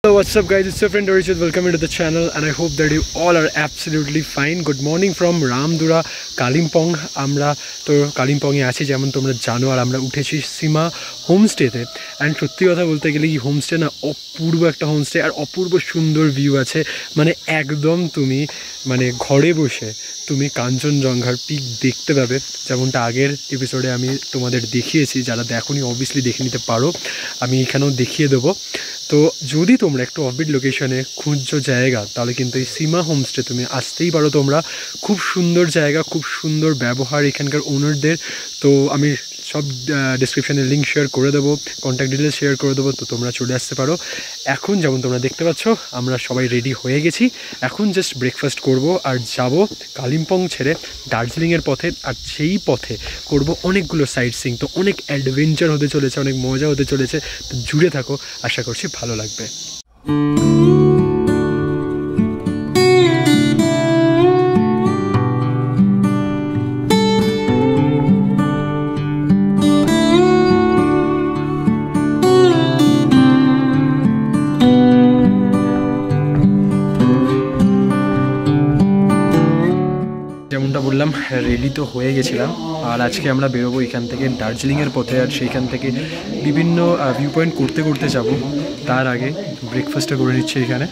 Hello, what's up guys, it's your friend Arishit. Welcome to the channel and I hope that you all are absolutely fine. Good morning from Ramdura, Kalimpong. আমরা তো কালিম্পংয়ে আছি যেমন তোমরা জানো, আর আমরা উঠেছি সীমা হোমস্টেতে। And সত্যি কথা বলতে গেলে এই হোমস্টে না অপূর্ব একটা হোমস্টে, আর অপূর্ব সুন্দর ভিউ আছে। মানে একদম তুমি মানে ঘরে বসে তুমি কাঞ্চনজঙ্ঘার পিক দেখতে পাবে, যেমনটা আগের এপিসোডে আমি তোমাদের দেখিয়েছি। যারা দেখোনি অবভিয়াসলি দেখে নিতে পারো, আমি এখানেও দেখিয়ে দেবো। তো যদি তোমরা একটু অফবিট লোকেশনে খুঁজছো জায়গা, তাহলে কিন্তু এই সীমা হোমস্টে তুমি আসতেই পারো। তোমরা খুব সুন্দর জায়গা, খুব সুন্দর ব্যবহার এখানকার ওনারদের। তো আমি সব ডিসক্রিপশানে লিঙ্ক শেয়ার করে দেবো, কন্ট্যাক্ট ডিটেলস শেয়ার করে দেবো, তো তোমরা চলে আসতে পারো। এখন যেমন তোমরা দেখতে পাচ্ছ আমরা সবাই রেডি হয়ে গেছি। এখন জাস্ট ব্রেকফাস্ট করব আর যাব কালিম্পং ছেড়ে দার্জিলিংয়ের পথে। আর সেই পথে করব অনেকগুলো সাইট সিইং। তো অনেক অ্যাডভেঞ্চার হতে চলেছে, অনেক মজা হতে চলেছে। তো জুড়ে থাকো, আশা করছি ভালো লাগবে। যেমনটা বললাম, রেডি তো হয়ে গেছিলাম। আর আজকে আমরা বেরোবো এখান থেকে দার্জিলিংয়ের পথে, আর সেইখান থেকে বিভিন্ন ভিউ পয়েন্ট করতে করতে যাব। তার আগে ব্রেকফাস্টটা করে নিচ্ছি এখানে।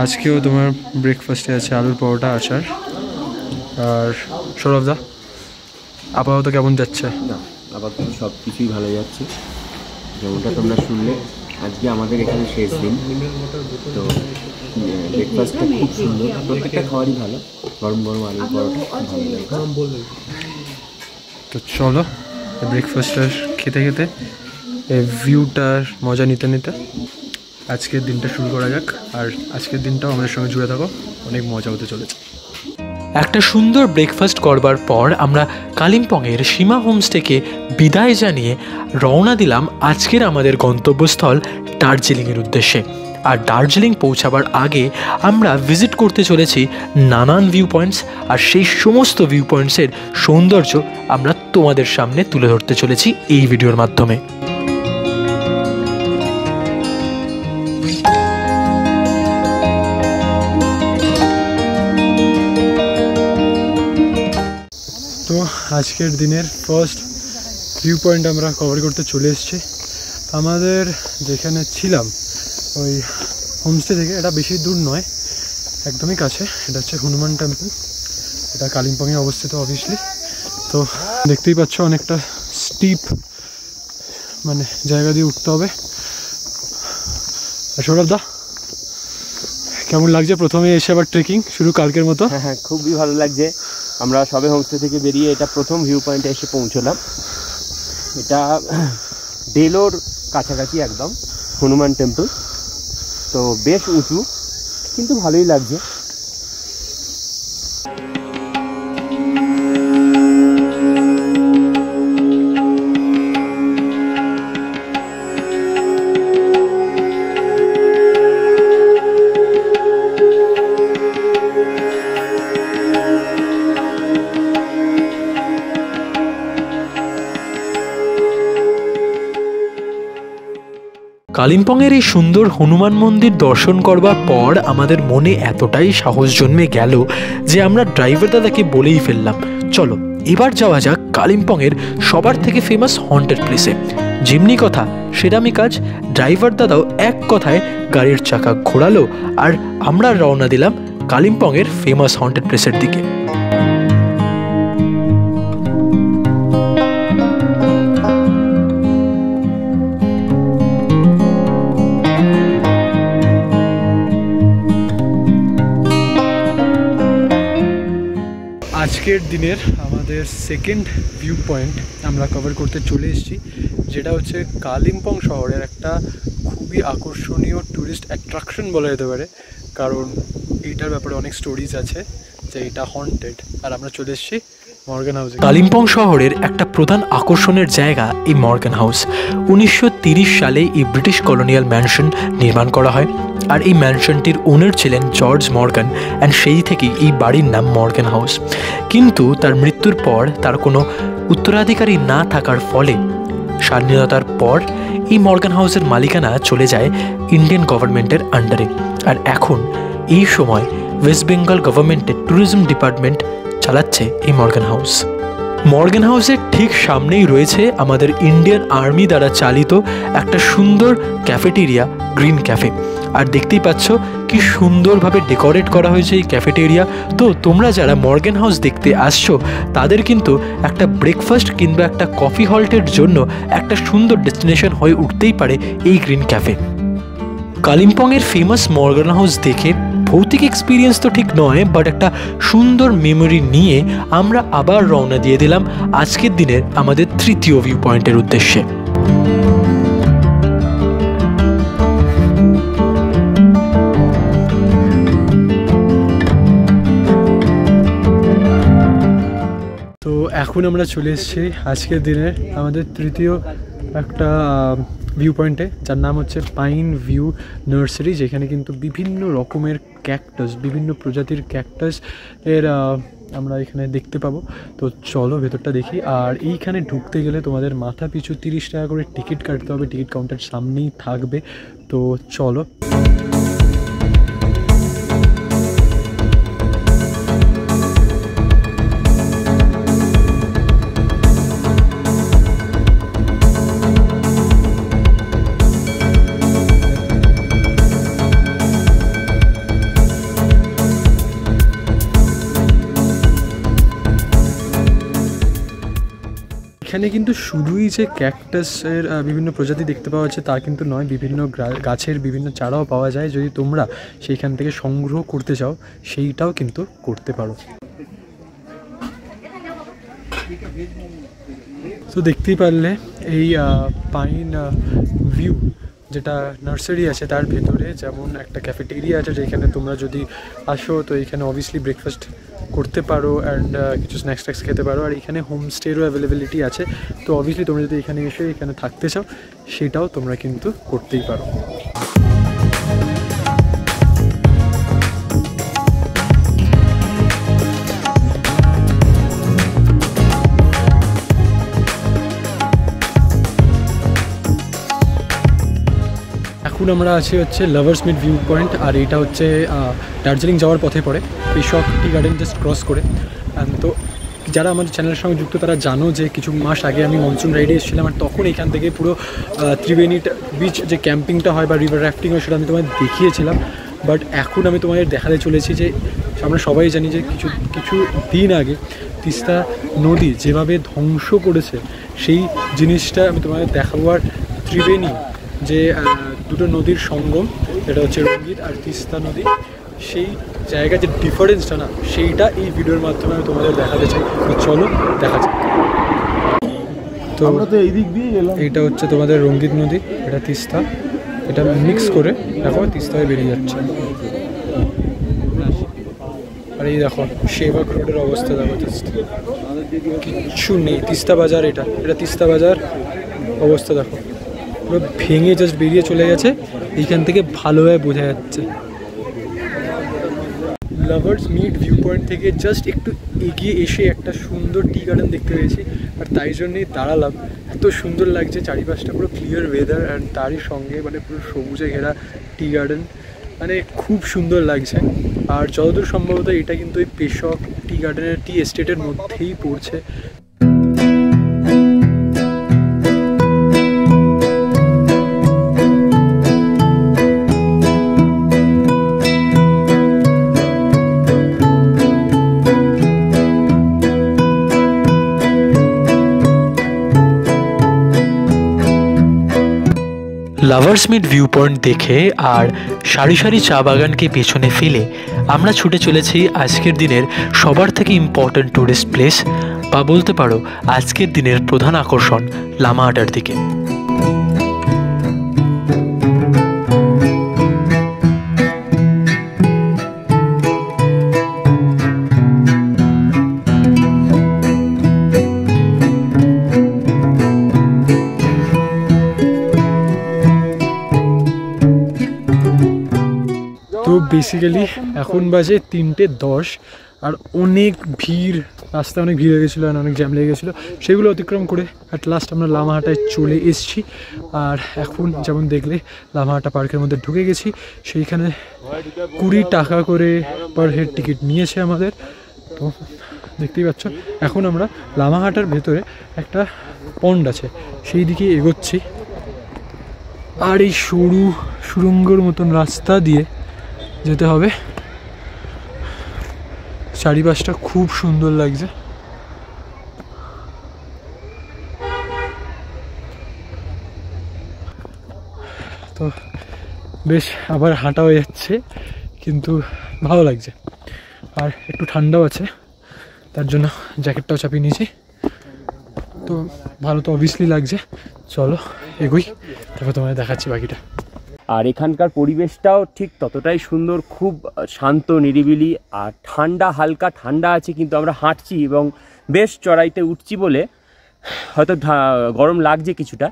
আজকেও তোমার ব্রেকফাস্টে আছে আলুর পরোটা, আচার। আর সৌরভদা আপাতত কেমন যাচ্ছে? না, আপাতত সব কিছুই ভালো যাচ্ছে। যেমনটা তোমরা শুনলে, আজকে আমাদের এখানে শেষ দিন। তো ব্রেকফাস্টটা খুব সুন্দর, প্রত্যেকটা খাবারই ভালো। গরম গরম আলুর পরোটা ভালো লাগে। তো চলো ব্রেকফাস্টটা খেতে খেতে এই ভিউটার মজা নিতে নিতে আজকের দিনটা শুরু করা যাক। আর আজকের দিনটাও আমাদের সঙ্গে জুড়ে থাকো, অনেক মজা হতে চলেছে। একটা সুন্দর ব্রেকফাস্ট করবার পর আমরা কালিম্পংয়ের সীমা হোমস্টেকে বিদায় জানিয়ে রওনা দিলাম আজকের আমাদের গন্তব্যস্থল দার্জিলিংয়ের উদ্দেশ্যে। আর দার্জিলিং পৌঁছাবার আগে আমরা ভিজিট করতে চলেছি নানান ভিউ পয়েন্টস, আর সেই সমস্ত ভিউ পয়েন্টসের সৌন্দর্য আমরা তোমাদের সামনে তুলে ধরতে চলেছি এই ভিডিওর মাধ্যমে। তো আজকের দিনের ফার্স্ট ভিউ পয়েন্ট আমরা কভার করতে চলে এসেছি। আমাদের যেখানে ছিলাম ওই হোমস্টে থেকে এটা বেশি দূর নয়, একদমই কাছে। এটা হচ্ছে হনুমান টেম্পল, এটা কালিম্পংয়ে অবস্থিত অবভিয়াসলি। তো দেখতেই পাচ্ছ অনেকটা স্টিপ মানে জায়গা দিয়ে উঠতে হবে। আর সৌরভদা কেমন লাগছে প্রথমে এসে আবার ট্রেকিং শুরু কালকের মতো? হ্যাঁ, খুবই ভালো লাগছে। আমরা সবে হোমস্টে থেকে বেরিয়ে এটা প্রথম ভিউ পয়েন্টে এসে পৌঁছলাম। এটা ডেলোর কাছাকাছি একদম হনুমান টেম্পল। তো বেশ উঁচু, কিন্তু ভালোই লাগছে। কালিম্পংয়ের এই সুন্দর হনুমান মন্দির দর্শন করবার পর আমাদের মনে এতটাই সাহস জন্মে গেল যে আমরা ড্রাইভার দাদাকে বলেই ফেললাম, চলো এবার যাওয়া যাক কালিম্পংয়ের সবার থেকে ফেমাস হন্টেড প্লেসে। যেমনি কথা সেরামই কাজ, ড্রাইভার দাদাও এক কথায় গাড়ির চাকা ঘোরালো, আর আমরা রওনা দিলাম কালিম্পংয়ের ফেমাস হন্টেড প্লেসের দিকে। আজকের দিনের আমাদের সেকেন্ড ভিউ পয়েন্ট আমরা কভার করতে চলে এসেছি, যেটা হচ্ছে কালিম্পং শহরের একটা খুবই আকর্ষণীয় ট্যুরিস্ট অ্যাট্রাকশন বলা যেতে পারে। কারণ এইটার ব্যাপারে অনেক স্টোরিজ আছে যে এটা হন্টেড। আর আমরা চলে এসেছি মর্গান হাউসে। কালিম্পং শহরের একটা প্রধান আকর্ষণের জায়গা এই মর্গান হাউস। 1930 সালে এই ব্রিটিশ কলোনিয়াল ম্যানশন নির্মাণ করা হয়, আর এই ম্যানশনটির ওনার ছিলেন জর্জ মর্গান, অ্যান্ড সেই থেকেই এই বাড়ির নাম মর্গান হাউস। কিন্তু তার মৃত্যুর পর তার কোনো উত্তরাধিকারী না থাকার ফলে স্বাধীনতার পর এই মর্গান হাউসের মালিকানা চলে যায় ইন্ডিয়ান গভর্নমেন্টের আন্ডারে, আর এখন এই সময় ওয়েস্ট বেঙ্গল গভর্নমেন্টের ট্যুরিজম ডিপার্টমেন্ট চালাচ্ছে এই মর্গান হাউস। মর্গান হাউসের ঠিক সামনেই রয়েছে আমাদের ইন্ডিয়ান আর্মি দ্বারা চালিত একটা সুন্দর ক্যাফেটেরিয়া, গ্রিন ক্যাফে। আর দেখতেই পাচ্ছ কি সুন্দরভাবে ডেকোরেট করা হয়েছে এই ক্যাফেটেরিয়া। তো তোমরা যারা মর্গান হাউস দেখতে আসছো তাদের কিন্তু একটা ব্রেকফাস্ট কিংবা একটা কফি হল্টের জন্য একটা সুন্দর ডেস্টিনেশন হয়ে উঠতেই পারে এই গ্রিন ক্যাফে। কালিম্পংয়ের ফেমাস মর্গান হাউস দেখে ভৌতিক এক্সপিরিয়েন্স তো ঠিক নয়, বাট একটা সুন্দর মেমোরি নিয়ে আমরা আবার রওনা দিয়ে দিলাম আজকের দিনের আমাদের তৃতীয় ভিউ পয়েন্টের উদ্দেশ্যে। তো এখন আমরা চলে এসেছি আজকের দিনের আমাদের তৃতীয় একটা ভিউ পয়েন্টে, যার নাম হচ্ছে পাইন ভিউ নার্সারি, যেখানে কিন্তু বিভিন্ন রকমের ক্যাকটাস, বিভিন্ন প্রজাতির ক্যাকটাস এর আমরা এখানে দেখতে পাবো। তো চলো ভেতরটা দেখি। আর এইখানে ঢুকতে গেলে তোমাদের মাথা পিছু 30 টাকা করে টিকিট কাটতে হবে, টিকিট কাউন্টার সামনেই থাকবে। তো চলো। এখানে কিন্তু শুধুই যে ক্যাকটাসের বিভিন্ন প্রজাতি দেখতে পাওয়া যাচ্ছে তা কিন্তু নয়, বিভিন্ন গাছের বিভিন্ন চারাও পাওয়া যায়। যদি তোমরা সেইখান থেকে সংগ্রহ করতে চাও সেইটাও কিন্তু করতে পারো। তো দেখতেই পারলে এই পাইন ভিউ যেটা নার্সারি আছে তার ভেতরে যেমন একটা ক্যাফেটেরিয়া আছে, যেখানে তোমরা যদি আসো তো এখানে অবভিয়াসলি ব্রেকফাস্ট করতে পারো অ্যান্ড কিছু স্ন্যাক্স ট্যাক্স খেতে পারো। আর এখানে হোমস্টেরও অ্যাভেলেবিলিটি আছে। তো অবভিয়াসলি তোমরা যদি এখানে এসে এখানে থাকতে চাও সেটাও তোমরা কিন্তু করতেই পারো। এখন আমরা আছি হচ্ছে লাভার্স মিট ভিউ পয়েন্ট, আর এটা হচ্ছে দার্জিলিং যাওয়ার পথে পড়ে, পেশক টি গার্ডেন জাস্ট ক্রস করে। তো যারা আমাদের চ্যানেলের সঙ্গে যুক্ত তারা জানো যে কিছু মাস আগে আমি মনসুন রাইডে এসেছিলাম, আর তখন এখান থেকে পুরো ত্রিবেণী বিচ যে ক্যাম্পিংটা হয় বা রিভার রাফটিং হয় সেটা আমি তোমাদের দেখিয়েছিলাম। বাট এখন আমি তোমাদের দেখাতে চলেছি যে আমরা সবাই জানি যে কিছু দিন আগে তিস্তা নদী যেভাবে ধ্বংস করেছে সেই জিনিসটা আমি তোমাদের দেখাবো। আর ত্রিবেণী যে দুটো নদীর সঙ্গম, এটা হচ্ছে রঙ্গিত আর তিস্তা নদী, সেই জায়গার যে ডিফারেন্সটা না সেইটা এই ভিডিওর মাধ্যমে আমি তোমাদের দেখাতে চাই। তো চলো দেখা যাক। তো এই দিক দিয়ে এইটা হচ্ছে তোমাদের রঙ্গিত নদী, এটা তিস্তা, এটা মিক্স করে দেখো তিস্তা হয়ে বেরিয়ে যাচ্ছে। আর এই দেখো সেবাগ রোডের অবস্থা দেখো, জাস্ট কিচ্ছু নেই। তিস্তা বাজার, এটা তিস্তা বাজার অবস্থা দেখো, পুরো ভেঙে জাস্ট বেরিয়ে চলে গেছে। এইখান থেকে ভালোভাবে বোঝা যাচ্ছে। লাভার্স মিট ভিউ পয়েন্ট থেকে জাস্ট একটু এগিয়ে এসে একটা সুন্দর টি গার্ডেন দেখতে পেয়েছি, আর তাই জন্যই দাঁড়ালাম। এত সুন্দর লাগছে, চারিপাশটা পুরো ক্লিয়ার ওয়েদার অ্যান্ড তারই সঙ্গে মানে পুরো সবুজে ঘেরা টি গার্ডেন, মানে খুব সুন্দর লাগছে। আর যতদূর সম্ভবত এটা কিন্তু ওই পেশক টি গার্ডেনের টি এস্টেটের মধ্যেই পড়ছে। লাভার্স মিট ভিউ পয়েন্ট দেখে আর সারি সারি চা বাগানকে পেছনে ফেলে আমরা ছুটে চলেছি আজকের দিনের সবার থেকে ইম্পর্ট্যান্ট টুরিস্ট প্লেস, বা বলতে পারো আজকের দিনের প্রধান আকর্ষণ লামাহাটার দিকে। তো বেসিক্যালি এখন বাজে 3:10, আর অনেক ভিড়, রাস্তায় অনেক ভিড় হয়ে গেছিলো আর অনেক জ্যাম লেগে গেছিলো। সেগুলো অতিক্রম করে অ্যাট লাস্ট আমরা লামাহাটায় চলে এসেছি। আর এখন যেমন দেখলে লামাহাটা পার্কের মধ্যে ঢুকে গেছি। সেইখানে 20 টাকা করে পার হেড টিকিট নিয়েছে আমাদের। তো দেখতেই পাচ্ছ এখন আমরা লামাহাটার ভেতরে একটা পন্ড আছে সেই দিকে এগোচ্ছি। আর এই সরু সুড়ঙ্গর মতন রাস্তা দিয়ে যেতে হবে। চারিপাশটা খুব সুন্দর লাগছে। তো বেশ আবার হাঁটা হয়ে যাচ্ছে, কিন্তু ভালো লাগছে। আর একটু ঠান্ডাও আছে, তার জন্য জ্যাকেটটাও চাপিয়ে নিয়েছি। তো ভালো তো অবভিয়াসলি লাগছে। চলো এগোই, তারপর তোমাদের দেখাচ্ছি বাকিটা। আর এখানকার পরিবেশটাও ঠিক ততটাই সুন্দর, খুব শান্ত নিরিবিলি আর ঠান্ডা, হালকা ঠান্ডা আছে। কিন্তু আমরা হাঁটছি এবং বেশ চড়াইতে উঠছি বলে হয়তো গরম লাগছে কিছুটা,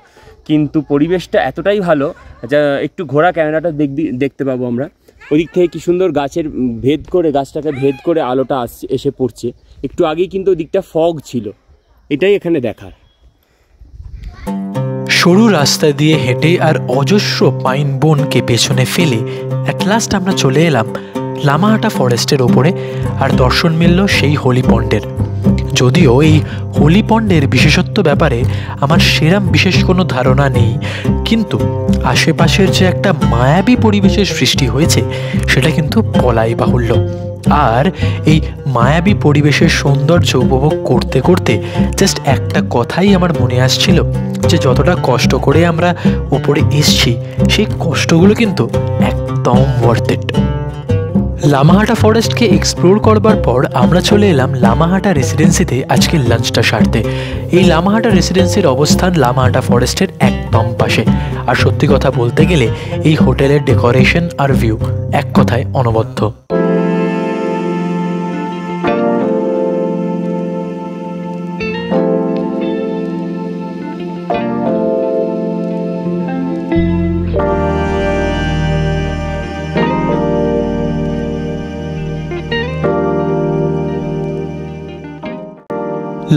কিন্তু পরিবেশটা এতটাই ভালো যা একটু ঘোরা ক্যামেরাটা দেখতে পাবো আমরা। ওদিক থেকে কি সুন্দর গাছের গাছটাকে ভেদ করে আলোটা এসে পড়ছে। একটু আগেই কিন্তু ওদিকটা ফগ ছিল, এটাই এখানে দেখার। সরু রাস্তা দিয়ে হেঁটে আর অজস্র পাইন বনকে পেছনে ফেলে অ্যাট লাস্ট আমরা চলে এলাম লামাহাটা ফরেস্টের ওপরে। আর দর্শন মিলল সেই হোলি পন্ডের। যদিও এই হোলি পন্ডের বিশেষত্ব ব্যাপারে আমার সেরাম বিশেষ কোনো ধারণা নেই, কিন্তু আশেপাশের যে একটা মায়াবী পরিবেশের সৃষ্টি হয়েছে সেটা কিন্তু বলাই বাহুল্য। আর এই মায়াবী পরিবেশের সৌন্দর্য উপভোগ করতে করতে জাস্ট একটা কথাই আমার মনে আসছিল, যে যতটা কষ্ট করে আমরা ওপরে এসছি সেই কষ্টগুলো কিন্তু একদম ওয়ার্থ ইট। লামাহাটা ফরেস্টকে এক্সপ্লোর করবার পর আমরা চলে এলাম লামাহাটা রেসিডেন্সিতে আজকে লাঞ্চটা সারতে। এই লামাহাটা রেসিডেন্সির অবস্থান লামাহাটা ফরেস্টের একদম পাশে। আর সত্যি কথা বলতে গেলে এই হোটেলের ডেকোরেশন আর ভিউ এক কথায় অনবদ্য।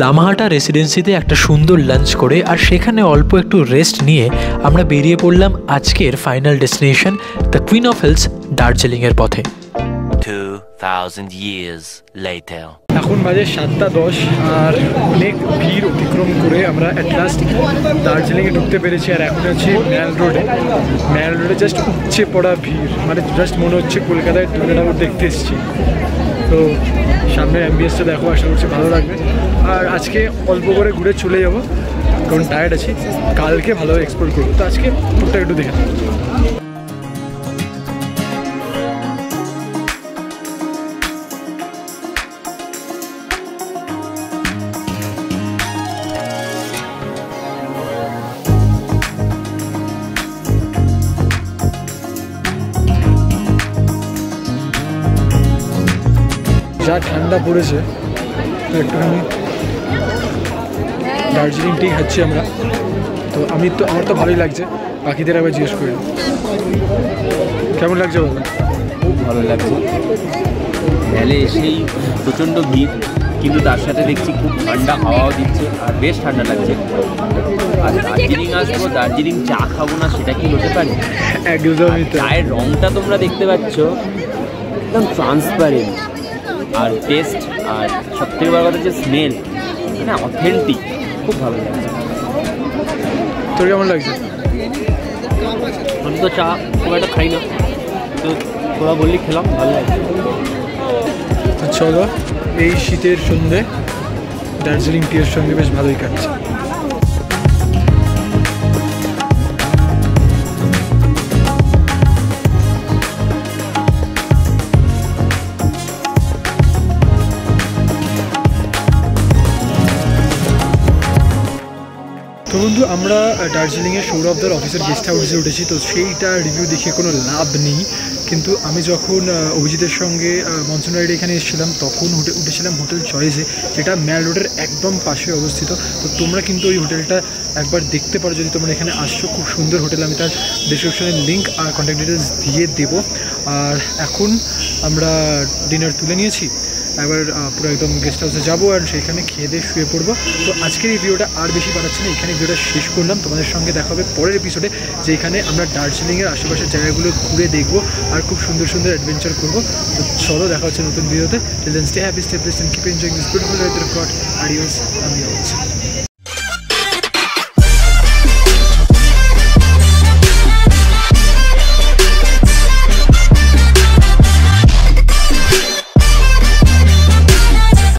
লামাহাটা রেসিডেন্সিতে একটা সুন্দর লাঞ্চ করে আর সেখানে অল্প একটু রেস্ট নিয়ে আমরা বেরিয়ে পড়লাম আজকের final destination the queen of hills দার্জিলিংয়ের পথে। 2000 years later. এখন বাজে 7:10 আর অনেক ভিড় অতিক্রম করে আমরা অ্যাট লাস্ট দার্জিলিংয়ে ঢুকতে পেরেছি। আর এখন আছি ম্যাল রোডে জাস্ট উপচে পড়া ভিড়, মানে জাস্ট মনে হচ্ছে কলকাতায় দুর্গা ঠাকুর দেখতে এসেছি। তো সামনের অ্যাম্বিয়েন্সটা দেখো, আশা করছি ভালো লাগবে। আর আজকে অল্প করে ঘুরে চলে যাবো, কারণ টায়ার্ড আছি। কালকে ভালোভাবে এক্সপ্লোর করবো, তো আজকে টুকটাক একটু দেখে নেবো। যা ঠান্ডা পড়েছে, তো একটুখানি দার্জিলিং টি খাচ্ছি আমরা। তো আমার তো ভালোই লাগছে, বাকিদের আবার জিজ্ঞেস করি কেমন লাগছে বলো। খুব ভালো লাগছে, ভ্যালে এসেই প্রচণ্ড ভিড়, কিন্তু তার সাথে দেখছি খুব ঠান্ডা হাওয়াও দিচ্ছে আর বেশ ঠান্ডা লাগছে। আর দার্জিলিং আসবো, দার্জিলিং চা খাবো না সেটা কি হতে পারে? একদমই। চায়ের রঙটা তোমরা দেখতে পাচ্ছ, একদম ট্রান্সপারেন্ট। আর টেস্ট আর সবথেকে বড় কথা যে স্মেল, মানে অথেন্টিক, খুব ভালো লাগছে। তোর কেমন লাগছে? আমি তো চা খুব একটা খাই না, তো তোরা বললি খেলাম, ভালো লাগছে। চলো এই শীতের সন্ধ্যে দার্জিলিং টিয়ের সঙ্গে বেশ ভালোই কাটছে। তো বন্ধু, আমরা দার্জিলিংয়ের সৌরভদার অফিসের গেস্ট হাউসে উঠেছি। তো সেইটা রিভিউ দেখিয়ে কোনো লাভ নেই, কিন্তু আমি যখন অভিজিতের সঙ্গে মনসুন রাইডে এখানে এসেছিলাম তখন উঠেছিলাম হোটেল চয়েসে, যেটা ম্যাল রোডের একদম পাশে অবস্থিত। তো তোমরা কিন্তু ওই হোটেলটা একবার দেখতে পারো যদি তোমরা এখানে আসছো। খুব সুন্দর হোটেল, আমি তার ডেসক্রিপশনের লিঙ্ক আর কন্ট্যাক্ট ডিটেলস দিয়ে দেবো। আর এখন আমরা ডিনার তুলে নিয়েছি, একবার পুরো একদম গেস্ট হাউসে যাবো আর সেইখানে খেয়ে দিয়ে শুয়ে পড়বো। তো আজকের এই ভিডিওটা আর বেশি বাড়াচ্ছি না, এখানে ভিডিওটা শেষ করলাম। তোমাদের সঙ্গে দেখা হবে পরের এপিসোডে, যেখানে আমরা দার্জিলিংয়ের আশেপাশের জায়গাগুলো ঘুরে দেখবো আর খুব সুন্দর সুন্দর অ্যাডভেঞ্চার করবো। তো চলো দেখা হচ্ছে নতুন ভিডিওতে। Till then, stay happy, stay blessed and keep enjoying this beautiful weather. God, adios, amigos.